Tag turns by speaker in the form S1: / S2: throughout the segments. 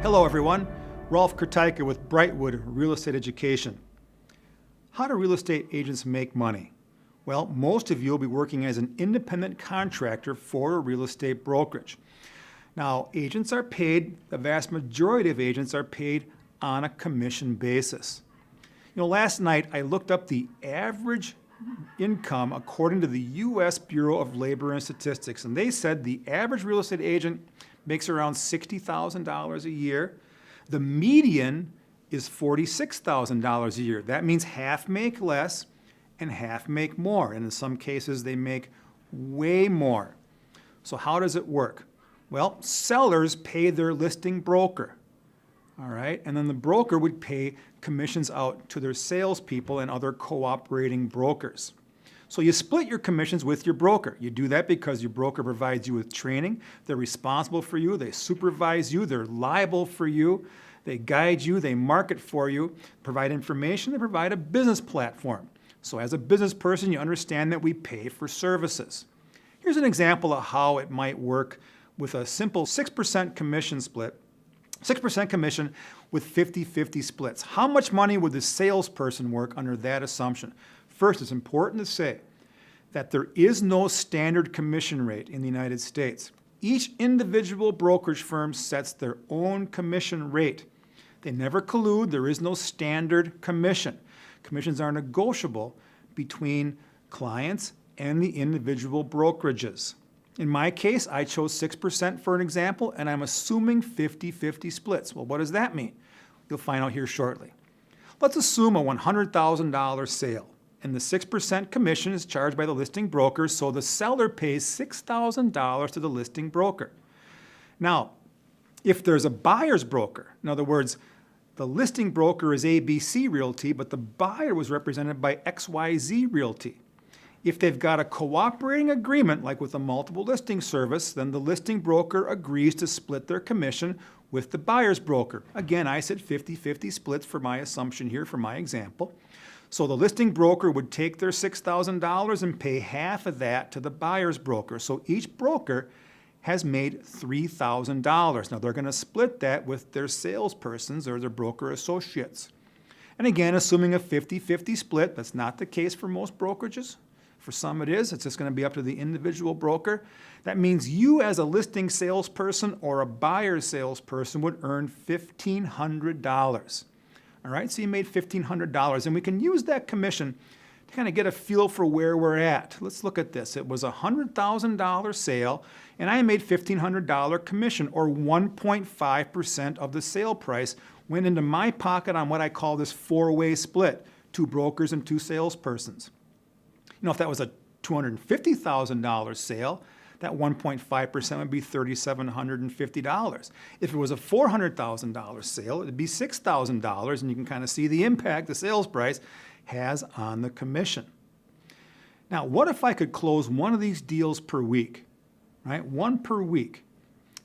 S1: Hello everyone, Rolf Kurtajka with Brightwood Real Estate Education. How do real estate agents make money? Well, most of you will be working as an independent contractor for a real estate brokerage. Now, agents are paid, the vast majority of agents are paid on a commission basis. Last night I looked up the average income according to the U.S. Bureau of Labor and Statistics, and they said the average real estate agent makes around $60,000 a year. The median is $46,000 a year. That means half make less and half make more. And in some cases, they make way more. So how does it work? Well, sellers pay their listing broker, all right? And then the broker would pay commissions out to their salespeople and other cooperating brokers. So you split your commissions with your broker. You do that because your broker provides you with training. They're responsible for you. They supervise you. They're liable for you. They guide you. They market for you, provide information. They provide a business platform. So as a business person, you understand that we pay for services. Here's an example of how it might work with a simple 6% commission split. 6% commission with 50-50 splits. How much money would the salesperson work under that assumption? First, it's important to say that there is no standard commission rate in the United States. Each individual brokerage firm sets their own commission rate. They never collude. There is no standard commission. Commissions are negotiable between clients and the individual brokerages. In my case, I chose 6% for an example, and I'm assuming 50-50 splits. Well, what does that mean? You'll find out here shortly. Let's assume a $100,000 sale, and the 6% commission is charged by the listing broker, so the seller pays $6,000 to the listing broker. Now, if there's a buyer's broker, in other words, the listing broker is ABC Realty, but the buyer was represented by XYZ Realty. If they've got a cooperating agreement, like with a multiple listing service, then the listing broker agrees to split their commission with the buyer's broker. Again, I said 50-50 splits for my assumption here, for my example. So the listing broker would take their $6,000 and pay half of that to the buyer's broker. So each broker has made $3,000. Now they're going to split that with their salespersons or their broker associates. And again, assuming a 50-50 split, that's not the case for most brokerages. For some it is. It's just going to be up to the individual broker. That means you as a listing salesperson or a buyer salesperson would earn $1,500. All right, so you made $1,500, and we can use that commission to kind of get a feel for where we're at. Let's look at this. It was a $100,000 sale, and I made $1,500 commission, or 1.5% of the sale price went into my pocket on what I call this four-way split, 2 brokers and 2 salespersons. If that was a $250,000 sale, that 1.5% would be $3,750. If it was a $400,000 sale, it would be $6,000, and you can kind of see the impact the sales price has on the commission. Now, what if I could close one of these deals per week, right? One per week.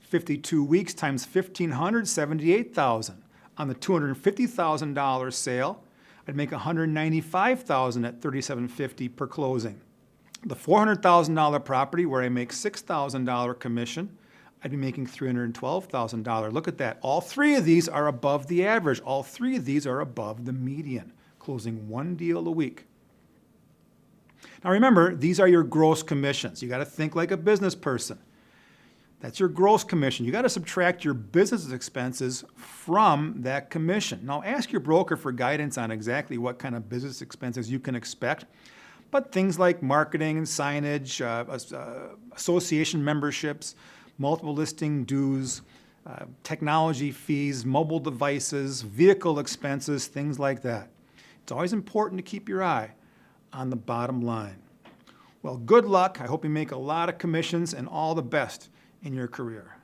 S1: 52 weeks times 1,500, $78,000. On the $250,000 sale, I'd make $195,000 at $3,750 per closing. The $400,000 property where I make $6,000 commission, I'd be making $312,000. Look at that. All 3 of these are above the average. All 3 of these are above the median, closing 1 deal a week. Now remember, these are your gross commissions. You got to think like a business person. That's your gross commission. You got to subtract your business expenses from that commission. Now ask your broker for guidance on exactly what kind of business expenses you can expect. But things like marketing and signage, association memberships, multiple listing dues, technology fees, mobile devices, vehicle expenses, things like that. It's always important to keep your eye on the bottom line. Well, good luck. I hope you make a lot of commissions, and all the best in your career.